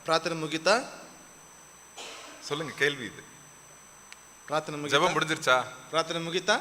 ಪ್ರಾರ್ಥನೆ ಮುಗಿತಾ? சொல்லுங்க, கேள்வி இது. ಪ್ರಾರ್ಥನೆ ಮುಗಿತಾ? ஜெபம் முடிஞ்சிருச்சா? ಪ್ರಾರ್ಥನೆ ಮುಗಿತಾ?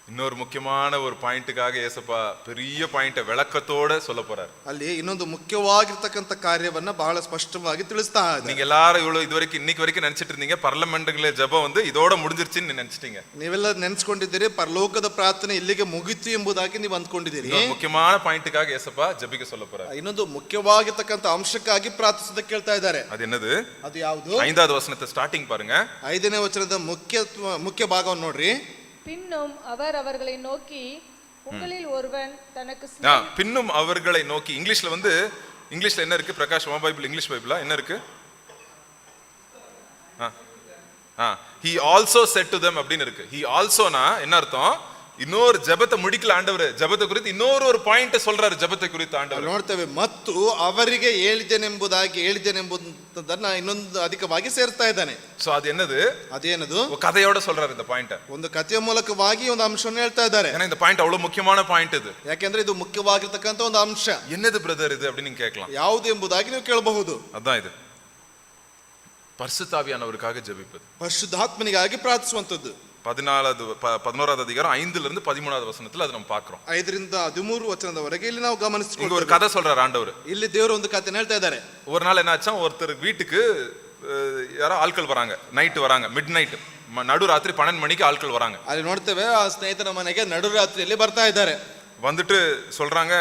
இன்னொரு முக்கியமான ஒரு பாயிண்ட்டுக்காக ஏசப்பா பெரிய பாயிண்ட விளக்கத்தோட சொல்ல போறாரு. ಅಲ್ಲಿ ಇನ್ನೊಂದು ಮುಖ್ಯವಾಗಿರ್ತಕ್ಕಂಥ ಕಾರ್ಯವನ್ನ ಬಹಳ ಸ್ಪಷ್ಟವಾಗಿ ತಿಳಿಸ್ತಾ ಇದ್ದಾರೆ. நீங்க எல்லாரும் இவ்வளவு இதுவரைக்கும் இன்னைக்கு வரைக்கும் நினைச்சிட்டு இருந்தீங்க பார்லிமெண்ட்ல ஜெபம் வந்து இதோட முடிஞ்சிருச்சுன்னு நினைச்சிட்டீங்க. ನೀವೆಲ್ಲ ನೆನೆಸ್ಕೊಂಡಿದ್ದೀರಿ ಪರಲೋಕದ ಪ್ರಾರ್ಥನೆ ಇಲ್ಲಿಗೆ ಮುಗಿತು ಎಂಬುದಾಗಿ ನೀವು ಅಂದ್ಕೊಂಡಿದ್ದೀರಿ. முக்கியமான பாயிண்ட்டுக்காக ஏசப்பா ஜெபிக்க சொல்ல போறாரு. ಇನ್ನೊಂದು ಮುಖ್ಯವಾಗಿರ್ತಕ್ಕಂಥ ಅಂಶಕ್ಕಾಗಿ ಪ್ರಾರ್ಥಿಸೋದಕ್ಕೆ ಕೇಳ್ತಾ ಇದ್ದಾರೆ. அது என்னது? ಅದು ಯಾವುದು? 5வது ವಚನದ ಸ್ಟಾರ್ಟಿಂಗ್ பாருங்க. 5ನೇ ವಚನದ ಮುಖ್ಯ ಭಾಗವನ್ನು ನೋಡ್ರಿ. பின்னும் அவர் அவர்களை நோக்கி உங்களில் ஒருவன் தனக்கு பின்னும் அவர்களை நோக்கி. இங்கிலீஷ்ல என்ன இருக்கு? பிரகாஷ் பைபிள் இங்கிலீஷ் பைபிளா என்ன இருக்கு? he also said to them அப்படின்னு இருக்கு. he alsoனா என்ன அர்த்தம்? இன்னொரு ஜெபத்தை முடிக்கல ஆண்டவர். ஜெபத்தை குறித்து இன்னொரு பாயிண்ட் சொல்றாரு. ஜெபத்தை குறித்து ஆண்டவர் ನೋಡ್ತೇವೆ. ಮತ್ತು ಅವರಿಗೆ ಹೇಳಿದೆನೆಂಬುದನ್ನ ಇನ್ನೊಂದು ಅಧಿಕವಾಗಿ ಸೇರ್ತಾ ಇದ್ದಾನೆ. ಸೋ ಅದು என்னது? ಅದೇನದು? ಕಥೆಯೋட சொல்றாரு இந்த ಪಾಯಿಂಟ್. ಒಂದು ಕಥೆಯ ಮೂಲಕವಾಗಿ ಒಂದು ಅಂಶವನ್ನು ಹೇಳ್ತಾ ಇದ್ದಾರೆ. ஏன்னா இந்த பாயிண்ட் அவ்வளவு முக்கியமான பாயிண்ட் இது. ಯಾಕೆಂದ್ರೆ ಇದು ಮುಖ್ಯವಾಗಿರತಕ್ಕಂತ ಒಂದು ಅಂಶ. என்னது பிரதர் இது அப்படி நீங்க கேட்கலாம். ಯಾವುದು ಎಂಬುದಾಗಿ ನೀವು ಕೇಳಬಹುದು. அதான் இது. பரிசுத்தாவியானவருக்காக ஜெபிப்பது. ಪರಿಶುದ್ಧಾತ್ಮನಿಗಾಗಿ ಪ್ರಾರ್ಥಿಸುವಂತದ್ದು. 11வது அதிகாரம் 5லிருந்து 13வது வசனத்துல அது நம்ம பார்க்கிறோம். 5ರಿಂದ 13 ವಚನದವರೆಗೆ ಇಲ್ಲಿ ನಾವು ಗಮನಿಸಿಕೊಳ್ಳೋಣ. இங்க ஒரு கதை சொல்றாரு ஆண்டவர். ಇಲ್ಲಿ ದೇವರು ಒಂದು ಕಥೆನ ಹೇಳ್ತಾ ಇದ್ದಾರೆ. ஒரு நாள் என்னாச்சா, ஒருத்தர் வீட்டுக்கு யாரோ ஆட்கள் வராங்க. நைட் வராங்க, மிட் நைட், நடுராத்திரி 12 மணிக்கு ஆட்கள் வராங்க. ಅಲ್ಲಿ ನೋಡ್ತೇವೆ, ಆ ಸ್ನೇಹಿತನ ಮನೆಗೆ ನಡುರಾತ್ರಿಯಲ್ಲಿ ಬರ್ತಾ ಇದ್ದಾರೆ. வந்துட்டு சொல்றாங்க,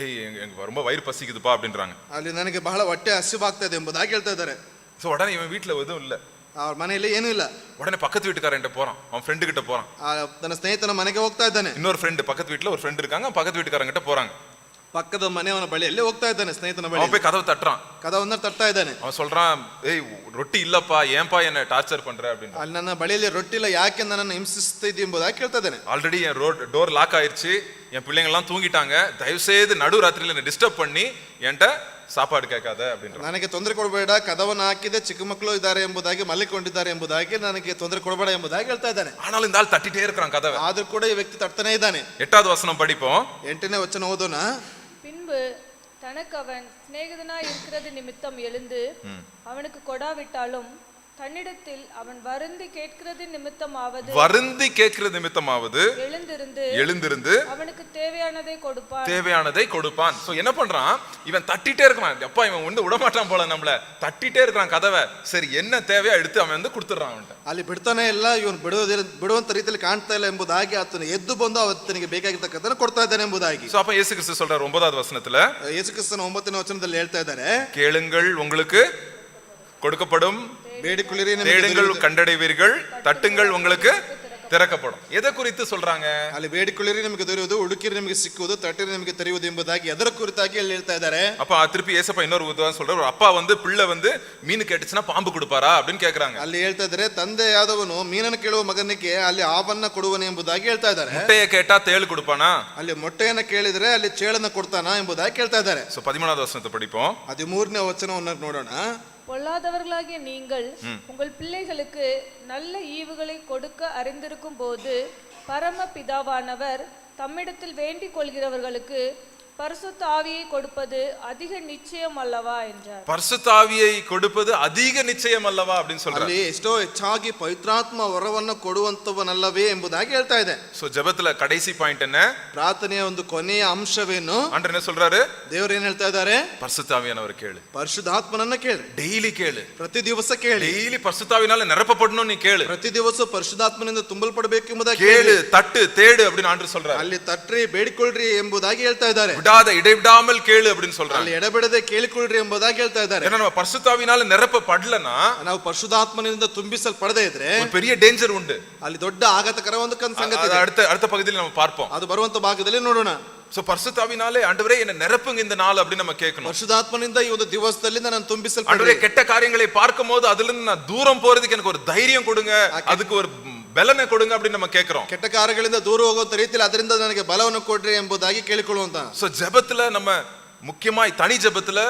ஏய் எனக்கு ரொம்ப வயிறு பசிக்குதுப்பா அப்படின்றாங்க. ಅಲ್ಲಿ ನನಗೆ ಬಹಳ ಹೊಟ್ಟೆ ಹಸಿವಾಗ್ತಾ ಇದೆ ಎಂಬುದಾಗಿ ಹೇಳ್ತಾ ಇದ್ದಾರೆ. சோ உடனே இவன் வீட்ல எதுவும் இல்ல, ಅವ್ರ ಮನೆಯಲ್ಲಿ ಏನೂ ಇಲ್ಲ. உடனே பக்கத்து வீட்டுக்காரன்ட்ட போறான், அவன் ஃப்ரெண்டு கிட்ட போறான். ತನ್ನ ಸ್ನೇಹಿತನ ಮನೆಗೆ ಹೋಗ್ತಾ ಇದ್ದಾನೆ. இன்னொரு ஃப்ரெண்டு, பக்கத்து வீட்ல ஒரு ஃப்ரெண்ட் இருக்காங்க, பக்கத்து வீட்டுக்காரங்க கிட்ட போறாங்க. ಪಕ್ಕದ ಮನೆಯವನ ಬಳಿಯಲ್ಲಿ ಹೋಗ್ತಾ ಇದ್ದಾನೆ, ಸ್ನೇಹಿತನ ಬಳಿ. அவன் போய் கதவை தட்டுறான். ಕದವನ್ನ ತಟ್ತಾ ಇದ್ದಾನೆ. அவன் சொல்றான், ஏய் ரொட்டி இல்லப்பா, ஏன்பா என்ன டார்ச்சர் பண்ற அப்படின்னு. ಅಲ್ಲಿ ನನ್ನ ಬಳಿಯಲ್ಲಿ ರೊಟ್ಟಿ ಇಲ್ಲ, ಯಾಕೆ ನನ್ನನ್ನು ಹಿಂಸಿಸ್ತಾ ಇದೀಯ ಎಂಬುದಾಗಿ ಕೇಳ್ತಾ ಇದ್ದಾನೆ. ஆல்ரெடி என் டோர் லாக் ஆயிருச்சு, என் பிள்ளைங்க எல்லாம் தூங்கிட்டாங்க, தயவு செய்து நடு ராத்திரியில என்ன டிஸ்டர்ப் பண்ணி என்கிட்ட சாப்பாடு கேட்காத அப்படின்ற. ನನಗೆ ತೊಂದರೆ ಕೊಡಬೇಡ, ಕದವನ್ನು ಹಾಕಿದೆ, ಚಿಕ್ಕ ಮಕ್ಕಳು ಇದ್ದಾರೆ ಎಂಬುದಾಗಿ, ಮಲ್ಲಿಕೊಂಡಿದ್ದಾರೆ ಎಂಬುದಾಗಿ, ನನಗೆ ತೊಂದರೆ ಕೊಡಬೇಡ ಎಂಬುದಾಗಿ ಹೇಳ್ತಾ ಇದ್ದಾನೆ. ஆனாலும் இந்த ஆள் தட்டிட்டே இருக்கான் கதவை. ಆದ್ರೂ ಕೂಡ ಈ ವ್ಯಕ್ತಿ ತಟ್ತಾನೆ ಇದ್ದಾನೆ. 8வது வசனம் படிப்போம். 8ನೇ ವಚನ ಓದೋಣ. பின்பு தனக்கு அவன் சிநேகிதனாய் இருக்கிறது நிமித்தம் எழுந்து அவனுக்கு கொடாவிட்டாலும் தன்னிடத்தில் அவன் வருந்தி கேட்கிறது நிமித்தமாவது எழுந்திருந்து அவனுக்கு தேவையானதை கொடுப்பான். சோ என்ன பண்றான் இவன்? தட்டிட்டே இருக்கான். அப்பா இவன் வந்து விட மாட்டான் போல, நம்மள தட்டிட்டே இருக்கான் கதவை. சரி என்ன தேவையா எடுத்து அவன் வந்து கொடுத்துறான். அவன்கிட்ட ಅಲ್ಲಿ ಬಿಡ್ತಾನೆ ಇಲ್ಲ, ಇವನು ಬಿಡುವಂತ ರೀತಿಯಲ್ಲಿ ಕಾಣ್ತಾ ಇಲ್ಲ ಎಂಬುದಾಗಿ ಆತನು ಎದ್ದು ಬಂದು ಅವನಿಗೆ ಬೇಕಾಗಿರ್ತಕ್ಕಂಥ ಕೊಡ್ತಾ ಇದ್ದಾನೆ ಎಂಬುದಾಗಿ. சோ அப்ப இயேசு கிறிஸ்து சொல்றார் 9வது வசனத்துல, ಯೇಸು ಕ್ರಿಸ್ತನ 9ನೇ ವಚನದಲ್ಲಿ ಹೇಳ್ತಾ ಇದ್ದಾರೆ, கேளுங்கள் உங்களுக்கு கொடுக்கப்படும், தேடுங்கள் கண்டடைவீர்கள், தட்டுங்கள் உங்களுக்கு திறக்கப்படும். எதை குறித்து சொல்றாங்க? ಅಲ್ಲಿ ಬೇಡಿಕೊಳ್ಳಿರಿ ನಿಮಗೆ ದೊರೆಯುವುದು, ಹುಡುಕಿರಿ ನಿಮಗೆ ಸಿಕ್ಕುವುದು, ತಟ್ಟಿರಿ ನಿಮಗೆ ತೆರೆಯುವುದು ಎಂಬುದಾಗಿ ಎದರ ಕುರಿತಾಗಿ ಹೇಳ್ತಾ ಇದ್ದಾರೆ. அப்ப திருப்பி ஏசப்பா இன்னொரு உதாரணம் சொல்றாரு. அப்பா வந்து பிள்ளை வந்து மீன் கேட்டுச்சுன்னா பாம்பு கொடுப்பாரா அப்படின்னு கேக்குறாங்க. ಅಲ್ಲಿ ಹೇಳ್ತಾ ಇದ್ದಾರೆ, ತಂದೆಯಾದವನು ಮೀನನ್ನು ಕೇಳುವ ಮಗನಿಗೆ ಅಲ್ಲಿ ಹಾವನ್ನ ಕೊಡುವನು ಎಂಬುದಾಗಿ ಹೇಳ್ತಾ ಇದ್ದಾರೆ. முட்டைய கேட்டா தேள் கொடுப்பானா? ಅಲ್ಲಿ ಮೊಟ್ಟೆಯನ್ನು ಕೇಳಿದ್ರೆ ಅಲ್ಲಿ ಚೇಳನ್ನ ಕೊಡ್ತಾನಾ ಎಂಬುದಾಗಿ ಕೇಳ್ತಾ ಇದ್ದಾರೆ. சோ 13வது வசனத்தை படிப்போம். 13ನೇ ವಚನವನ್ನು ನೋಡೋಣ. பொல்லாதவர்களாகிய நீங்கள் உங்கள் பிள்ளைகளுக்கு நல்ல ஈவுகளை கொடுக்க அறிந்திருக்கும் போது பரம பிதாவானவர் தம்மிடத்தில் வேண்டிக் கொள்கிறவர்களுக்கு பரிசுத்த ஆவியை கொடுப்பது அதிக நிச்சயம் அல்லவா என்றார். பரிசுத்த ஆவியை கொடுப்பது அதிக நிச்சயம் அல்லவா அப்படின்னு சொல்றாரு. ಅಲ್ಲಿ ಎಷ್ಟೋ ಹೆಚ್ಚಾಗಿ ಪವಿತ್ರಾತ್ಮ ವರವನ್ನು ಕೊಡುವಂತವನಲ್ಲವೇ ಎಂಬುದಾಗಿ ಹೇಳ್ತಾ ಇದೆ. சோ ஜெபத்துல கடைசி பாயிண்ட் என்ன? ಪ್ರಾರ್ಥನೆಯ ಒಂದು ಕೊನೆಯ ಅಂಶವೇನು? ஆண்டவர் என்ன சொல்றாரு? ದೇವರು ಏನು ಹೇಳ್ತಾ ಇದ್ದಾರೆ? பரிசுத்த ஆவியானவர் கேளு, ಪರಿಶುದ್ಧಾತ್ಮನನ್ನ ಕೇಳು, டெய்லி ಕೇಳು, ಪ್ರತಿ ದಿವಸ ಕೇಳು, டெய்லி பரிசுத்த ஆவியால நிரப்பப்படணும் நீ கேளு, ಪ್ರತಿ ದಿವಸ ಪರಿಶುದ್ಧಾತ್ಮನಿಂದ ತುಂಬಲ್ಪಡಬೇಕು ಎಂಬುದಾಗಿ ಕೇಳು, ತಟ್ಟು தேடு அப்படின்னு ஆண்டவர் சொல்றாரு. ಅಲ್ಲಿ ತಟ್ರಿ ಬೇಡಿಕೊಳ್ಳ್ರಿ ಎಂಬುದಾಗಿ ಹೇಳ್ತಾ ಇದ್ದಾರೆ. இடைவிடாமல் கேளு அப்படின்னு சொல்றாங்க. ಅಲ್ಲಿ ಎಡಬಿಡದೆ ಕೇಳಿಕೊಳ್ಳ್ರಿ ಎಂಬುದಾಗಿ ಹೇಳ್ತಾ ಇದ್ದಾರೆ. ஏன்னா நம்ம பரிசுத்தாவினால நிரப்பப்படலனா, ನಾವು ಪರಿಶುದ್ಧಾತ್ಮನಿಂದ ತುಂಬಿಸಲ್ಪಡದೇ ಇದ್ರೆ ஒரு பெரிய டேஞ்சர் உண்டு. ಅಲ್ಲಿ ದೊಡ್ಡ ಆಘಾತಕರ ಒಂದು ಸಂಗತಿ ಇದೆ. அடுத்த பகுதியில் நம்ம பார்ப்போம். ಅದು ಬರುವಂತ ಭಾಗದಲ್ಲಿ ನೋಡೋಣ. சோ பரிசுத்தாவினாலே ஆண்டவரே என்ன நிரப்புங்க இந்த நாள் அப்படி நம்ம கேட்கணும். ಪರಿಶುದ್ಧಾತ್ಮನಿಂದ ಈ ಒಂದು ದಿವಸದಲ್ಲಿ ನಾನು ತುಂಬಿಸಲ್ಪಡಲಿ. ஆண்டவரே கெட்ட காரியங்களை பார்க்கும்போது அதிலிருந்து நான் தூரம் போறதுக்கு எனக்கு ஒரு தைரியம் கொடுங்க, அதுக்கு ஒரு பலனை கொடுங்க அப்படி நம்ம கேக்குறோம். ಕೆಟ್ಟ ಕಾರ್ಯಗಳಿಂದ ದೂರ ಹೋಗುವಂತ ರೀತಿಯಲ್ಲಿ ಅದರಿಂದ ನನಗೆ ಬಲವನ್ನು ಕೊಡ್ರಿ ಎಂಬುದಾಗಿ ಕೇಳಿಕೊಳ್ಳುವಂತ. சோ ஜெபத்துல நம்ம முக்கியமாய் தனி ஜெபத்துல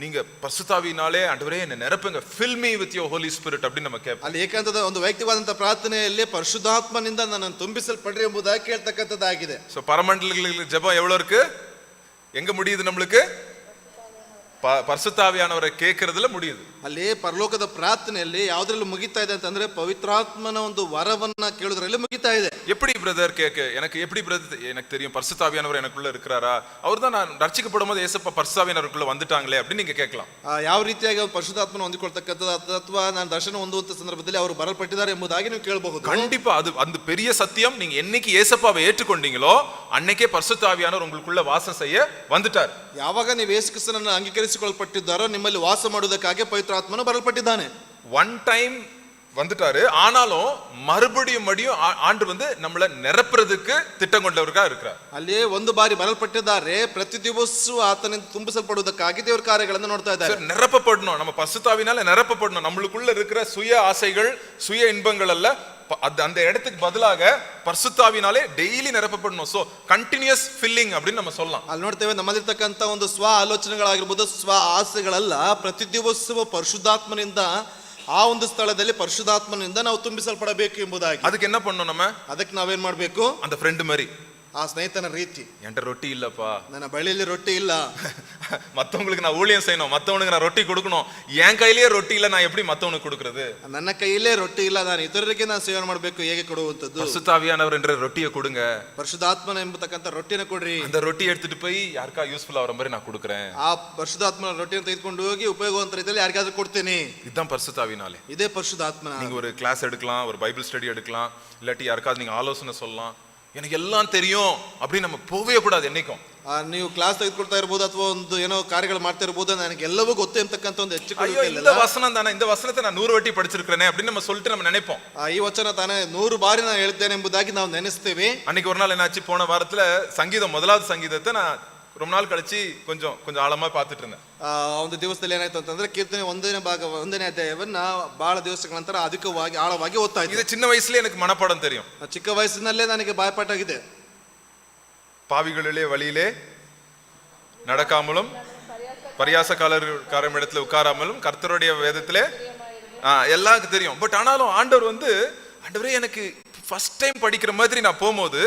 நீங்க பரிசுத்தாவினாலே ஆண்டவரே என்ன நிரப்புங்க, fill me with your holy spirit அப்படி நம்ம கேட்போம். ಅಲ್ಲಿ ಏಕಾಂತದ ಒಂದು ವೈಯಕ್ತಿಕವಾದಂತ ಪ್ರಾರ್ಥನೆಯಲ್ಲಿ ಪರಿಶುದ್ಧಾತ್ಮನಿಂದ ನನ್ನನ್ನು ತುಂಬಿಸಲ್ಪಡ್ರಿ ಎಂಬುದಾಗಿ ಕೇಳ್ತಕ್ಕಂಥದ್ದಾಗಿದೆ. சோ பரமண்டலங்களில் ஜெபம் எவ்வளவு இருக்கு? எங்க முடியுது நம்மளுக்கு? பரிசுத்தாவியானவரை ಕೇಳ್க்கிறதுல முடியுது. ಅಲ್ಲಿ ಪರಲೋಕದ ಪ್ರಾರ್ಥನೆಯಲ್ಲಿ ಯಾವ್ದ್ರಲ್ಲಿ ಮುಗಿತಾ ಇದೆ ಅಂತಂದ್ರೆ ಪವಿತ್ರಾತ್ಮನ ಒಂದು ವರವನ್ನ ಕೇಳೋದ್ರಲ್ಲಿ ಮುಗಿತಾ ಇದೆ. எப்படி பிரதர் கேட்க எனக்கு எப்படி பிரதர் எனக்கு தெரியும் பரிசுத்தாவியானவர் எனக்குள்ள இருக்கிறாரா? அவர்தான் நான் ரட்சிக்கப்படும் போது ஏசப்பா பரிசுத்தாவியானவருக்குள்ள வந்துட்டாங்களே அப்படின்னு நீங்க கேட்கலாம். ಯಾವ ರೀತಿಯಾಗಿ ಅವರು ಪರಿಶುದ್ಧಾತ್ಮನ ಹೊಂದಿಕೊಳ್ತಕ್ಕಂಥದ್ದು ಅಥವಾ ನಾನು ದರ್ಶನ ಹೊಂದುವಂತ ಸಂದರ್ಭದಲ್ಲಿ ಅವರು ಬರಲ್ಪಟ್ಟಿದ್ದಾರೆ ಎಂಬುದಾಗಿ ನೀವು ಕೇಳಬಹುದು. கண்டிப்பா அது அந்த பெரிய சத்தியம். நீங்க என்னைக்கு ஏசப்பாவை ஏற்றுக்கொண்டீங்களோ அன்னைக்கே பரிசுத்தாவியானவர் உங்களுக்குள்ள வாசம் செய்ய வந்துட்டார். ಯಾವಾಗ ನೀವು ಯೇಸು ಕ್ರಿಸ್ತನನ್ನು ಅಂಗೀಕರಿಸಿಕೊಳ್ಳಲ್ಪಟ್ಟಿದ್ದಾರೋ ನಿಮ್ಮಲ್ಲಿ ವಾಸ ಮಾಡುವುದಕ್ಕಾಗಿ ಪವಿತ್ರಾತ್ಮನು ಬರಲ್ಪಟ್ಟಿದ್ದಾನೆ. ஒன் டைம் வந்துட்டாரு. ஆனாலும் மறுபடியும் ஆண்டு வந்து நம்மள நிரப்புறதுக்கு திட்டம் கொண்டவர்களா இருக்கிறார். ಅಲ್ಲಿ ಒಂದು ಬಾರಿ ಬರಲ್ಪಟ್ಟಿದ್ದಾರೆ, ಪ್ರತಿ ದಿವಸವೂ ಆತನಿಂದ ತುಂಬಿಸಲ್ಪಡುವುದಕ್ಕಾಗಿ ದೇವರ ಕಾರ್ಯಗಳನ್ನು ನೋಡ್ತಾ ಇದ್ದಾರೆ. நிரப்பப்படணும், நம்ம பரிசுத்தாவினால நிரப்பப்படணும். நம்மளுக்குள்ள இருக்கிற சுய ஆசைகள் சுய இன்பங்கள் அல்ல, அந்த இடத்துக்கு பதிலாக பரிசுத்தாவினாலே டெய்லி நிரப்பப்படணும். சோ கண்டினியூஸ் ஃபில்லிங் அப்படின்னு நம்ம சொல்லலாம். ಅಲ್ಲಿ ನೋಡ್ತೇವೆ ನಮ್ಮಲ್ಲಿರ್ತಕ್ಕಂಥ ಒಂದು ಸ್ವ ಆಲೋಚನೆಗಳಾಗಿರ್ಬೋದು, ಸ್ವ ಆಸೆಗಳಲ್ಲ, ಪ್ರತಿ ದಿವಸವೂ ಪರಿಶುದ್ಧಾತ್ಮನಿಂದ ಆ ಒಂದು ಸ್ಥಳದಲ್ಲಿ ಪರಿಶುದ್ಧಾತ್ಮನಿಂದ ನಾವು ತುಂಬಿಸಲ್ಪಡಬೇಕು ಎಂಬುದಾಗಿ. ಅದಕ್ಕೆ என்ன பண்ணணும் நம்ம? ಅದಕ್ಕೆ ನಾವೇನ್ ಮಾಡ್ಬೇಕು? அந்த ಫ್ರೆಂಡ್ மாதிரி, ಆ ಸ್ನೇಹಿತನ ರೀತಿ. என்கிட்ட ரொட்டி இல்லப்பா, ನನ್ನ ಬಳಿಯಲ್ಲಿ ರೊಟ್ಟಿ ಇಲ್ಲ, மத்தவங்களுக்கு நான் ஊழியம் செய்யணும், மத்தவனுக்கு நான் ரொட்டி கொடுக்கணும், என் கையிலேயே ரொட்டி இல்ல, நான் எப்படி மத்தவனுக்கு கொடுக்கிறது? ನನ್ನ ಕೈயிலே ರೊಟ್ಟಿ ಇಲ್ಲ, ನಾನು ಇತರರಿಗೆ ನಾನು ಸೇವನೆ ಮಾಡಬೇಕು, ಹೇಗೆ ಕೊಡುವಂತದ್ದು? பரிசுத்தாவியானவர் என்ற ரொட்டியை கொடுங்க, ಪರಿಶುದ್ಧಾತ್ಮನ ಎಂಬತಕ್ಕಂಥ ರೊಟ್ಟಿನ ಕೊಡ್ರಿ. அந்த ரொட்டி எடுத்துட்டு போய் யாருக்கா யூஸ்ஃபுல் ஆகிற மாதிரி நான் கொடுக்குறேன். ಆ ಪರಿಶುದ್ಧಾತ್ಮನ ರೊಟ್ಟಿಯನ್ನು ತೆಗೆದುಕೊಂಡು ಹೋಗಿ ಉಪಯೋಗವಂತ ರೀತಿಯಲ್ಲಿ ಯಾರಿಗಾದ್ರೂ ಕೊಡ್ತೇನೆ. இதுதான் பரிசுத்தாவினாலே. ಇದೇ ಪರಿಶುದ್ಧಾತ್ಮನ. நீங்க ஒரு கிளாஸ் எடுக்கலாம், ஒரு பைபிள் ஸ்டடி எடுக்கலாம், இல்லாட்டி யாருக்காவது நீங்க ஆலோசனை சொல்லலாம். எனக்கு எல்லாம் தெரியும் அப்படின்னு நம்ம போவே கூடாது என்னைக்கும். ನೀವು ಕ್ಲಾಸ್ ತೆಗೆದುಕೊಳ್ತಾ ಇರಬಹುದು ಅಥವಾ ಒಂದು ಏನೋ ಕಾರ್ಯಗಳು ಮಾಡ್ತಾ ಇರಬಹುದು, ನನಗೆ ಎಲ್ಲವೂ ಗೊತ್ತು ಅಂತಕ್ಕಂಥ ಒಂದು இந்த வசனம் தானே, இந்த வசனத்தை நான் 100 வாட்டி படிச்சிருக்கிறேனே அப்படின்னு நம்ம சொல்லிட்டு நம்ம நினைப்போம். ಈ ವಚನ ತಾನೇ 100 ಬಾರಿ ನಾನು ಹೇಳಿದ್ದೇನೆ ಎಂಬುದಾಗಿ ನಾವು ನೆನೆಸ್ತೇವೆ. அன்னைக்கு ஒரு நாள் என்னாச்சு, போன வாரத்துல சங்கீதம் முதலாவது சங்கீதத்தை நான் ரொம்ப நாள் கழிச்சு கொஞ்சம் ஆழமா பார்த்துட்டு இருந்தேன். ಒಂದು ದಿವಸದಲ್ಲಿ ಏನಾಯ್ತು ಅಂತಂದ್ರೆ ಕೀರ್ತನೆ 1ನೇ ಅಧ್ಯಾಯವನ್ನ ಬಹಳ ದಿವಸಗಳ ನಂತರ ಅಧಿಕವಾಗಿ ಆಳವಾಗಿ ಓದ್ತಾ ಇದ್ದೆ. இது சின்ன ವಯಸ್ಸಲ್ಲಿ எனக்கு மனப்பாடம் தெரியும். ಚಿಕ್ಕ ವಯಸ್ಸಿನಲ್ಲೇ ನನಗೆ ಬಾಯ್ಪಾಠಾಗಿದೆ. பாவிகளிலே வழியிலே நடக்காமலும் பரியாசக்காரர் இடத்துல உட்காராமலும் கர்த்தருடைய வேதத்திலே எல்லாருக்கும் தெரியும். பட் ஆனாலும் ஆண்டவரே எனக்கு ஃபர்ஸ்ட் டைம் படிக்கிற மாதிரி நான் போகும்போது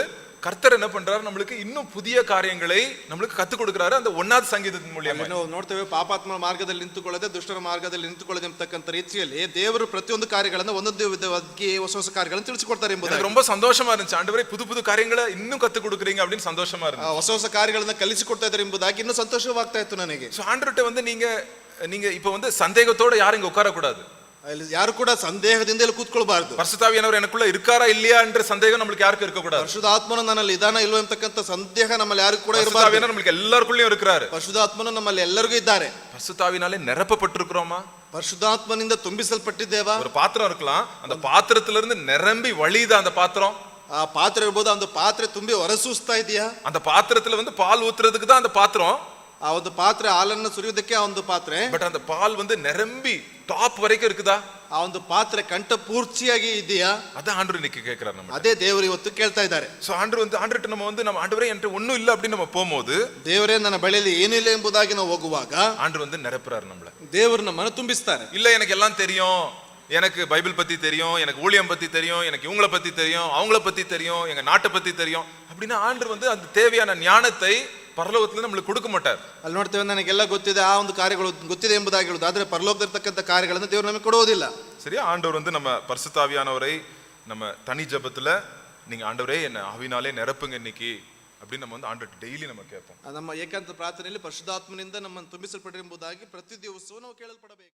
கர்த்தர் என்ன பண்றாரு, நம்மளுக்கு இன்னும் புதிய காரியங்களை நம்மளுக்கு கத்துக் கொடுக்கிறாரு அந்த 1வது சங்கீதத்தின் மூலமா. ನಾವು ನೋಡ್ತೇವೆ, ಪಾಪಾತ್ಮನ ಮಾರ್ಗದಲ್ಲಿ ನಿಂತುಕೊಳ್ಳದೆ ದುಷ್ಟರ ಮಾರ್ಗದಲ್ಲಿ ನಿಂತುಕೊಳ್ಳದೆ ಎಂಬತಕ್ಕಂಥ ರೀತಿಯಲ್ಲಿ ದೇವರು ಪ್ರತಿಯೊಂದು ಕಾರ್ಯಗಳನ್ನು ಒಂದೊಂದು ವಿಧವಾಗಿ ಹೊಸ ಕಾರ್ಯಗಳನ್ನು ತಿಳಿಸಿಕೊಡ್ತಾರೆ ಎಂಬುದು எனக்கு ரொம்ப சந்தோஷமா இருந்துச்சு. ஆண்டவரே புது காரியங்களை இன்னும் கத்துக் கொடுக்குறீங்க அப்படின்னு சந்தோஷமா இருந்துச்சு. ಹೊಸ ಕಾರ್ಯಗಳನ್ನು ಕಲಿಸಿಕೊಡ್ತಾ ಇದ್ದಾರೆ ಎಂಬುದಾಗಿ ಇನ್ನೂ ಸಂತೋಷವಾಗ್ತಾ ಇತ್ತು ನನಗೆ. சோ ஆண்டவர்ட்ட நீங்க இப்ப சந்தேகத்தோட யாரும் இங்க உட்கார கூடாது. ಯಾರು ಕೂಡ ಸಂದೇಹದಿಂದ ಇಲ್ಲಿ ಕೂತ್ಕೊಳ್ಬಾರ್ದು. பரிசுத்தாவியானவர் எனக்குள்ள இருக்காரா இல்லையா என்ற சந்தேகம் நம்மளுக்கு யாருக்கும் இருக்க கூடாது. ಪರಿಶುದ್ಧಾತ್ಮನು ನನ್ನಲ್ಲಿ ಇದಾನ ಇಲ್ವೋ ಎಂಬತಕ್ಕಂಥ ಸಂದೇಹ ನಮ್ಮಲ್ಲಿ ಯಾರಿಗೂ ಕೂಡ ಇರಬಾರದು. பரிசுத்தாவியானவர் நம்மளுக்கு எல்லாருக்குள்ளேயும் இருக்கிறாரு. ಪರಿಶುದ್ಧಾತ್ಮನು ನಮ್ಮಲ್ಲಿ ಎಲ್ಲರಿಗೂ ಇದ್ದಾರೆ. பரிசுத்தாவினாலே நிரப்பப்பட்டிருக்கிறோமா? ಪರಿಶುದ್ಧಾತ್ಮನಿಂದ ತುಂಬಿಸಲ್ಪಟ್ಟಿದ್ದೇವಾ? ஒரு பாத்திரம் இருக்கலாம், அந்த பாத்திரத்துல இருந்து நிரம்பி வழியுதா அந்த பாத்திரம்? ಆ ಪಾತ್ರೆ ಇರಬಹುದು, ಒಂದು ಪಾತ್ರೆ ತುಂಬಿ ಹೊರಸೂಸ್ತಾ ಇದೆಯಾ? அந்த பாத்திரத்துல பால் ஊத்துறதுக்கு தான் அந்த பாத்திரம். ಆ ಒಂದು ಪಾತ್ರೆ ಹಾಲನ್ನು ಸುರಿಯೋದಕ್ಕೆ ಆ ಒಂದು ಪಾತ್ರೆ. பட் அந்த பால் நிரம்பி டாப் வரைக்கும் இருக்குதா? ಆ ಒಂದು ಪಾತ್ರೆ ಕಂಠ ಪೂರ್ತಿಯಾಗಿ ಇದೆಯಾ? ಅದೇ ಆಂಡ್ರು இன்னைக்கு கேக்குறாரு நம்ம. ಅದೇ ದೇವರು ಇವತ್ತು ಕೇಳ್ತಾ ಇದ್ದಾರೆ. ಸೋ ಆಂಡ್ರು நம்ம ஆண்டவரே என்கிட்ட ஒண்ணும் இல்ல அப்படி நம்ம போகும்போது, ದೇವರೇ ನನ್ನ ಬಳಿಯಲ್ಲಿ ಏನಿಲ್ಲ ಎಂಬುದಾಗಿ ನಾವು ಹೋಗುವಾಗ ஆண்டவர் நிரப்புறாரு நம்மள. ದೇವರು ನಮ್ಮನ್ನು ತುಂಬಿಸ್ತಾರೆ. இல்ல எனக்கு எல்லாம் தெரியும், எனக்கு பைபிள் பத்தி தெரியும், எனக்கு ஊழியம் பத்தி தெரியும், எனக்கு இவங்கள பத்தி தெரியும், அவங்கள பத்தி தெரியும், எங்க நாட்டை பத்தி தெரியும் அப்படின்னா ஆண்டவர் அந்த தேவையான ஞானத்தை ಪರಲೋಕದಲ್ಲಿ ನಮಗೆ ಕೊಡಕ ಮಾಟಾರ್. ಅಲ್ಲಿ ನೋಡ್ತೇವೆ, ನನಗೆಲ್ಲ ಗೊತ್ತಿದೆ, ಆ ಒಂದು ಕಾರ್ಯಗಳು ಗೊತ್ತಿದೆ ಎಂಬುದಾಗಿ ಹೇಳುವುದು. ಆದರೆ ಪರಲೋಕದಲ್ಲಿರತಕ್ಕಂಥ ಕಾರ್ಯಗಳನ್ನು ದೇವರು ನಮಗೆ ಕೊಡುವುದಿಲ್ಲ. சரியா? ஆண்டவர் நம்ம பரிசுத்தாவியானவரை நம்ம தனி ஜெபத்துல நீங்க ஆண்டவரே என்ன ஆவினாலே நிரப்புங்க இன்னைக்கு அப்படின்னு நம்ம ஆண்டவர் டெய்லி நம்ம கேட்போம். ನಮ್ಮ ಏಕಾಂತ ಪ್ರಾರ್ಥನೆಯಲ್ಲಿ ಪರಿಶುದ್ಧಾತ್ಮನಿಂದ ನಮ್ಮನ್ನು ತುಂಬಿಸಲ್ಪಡಿ ಎಂಬುದಾಗಿ ಪ್ರತಿ ದಿವಸವೂ ನಾವು ಕೇಳಲ್ಪಡಬೇಕು.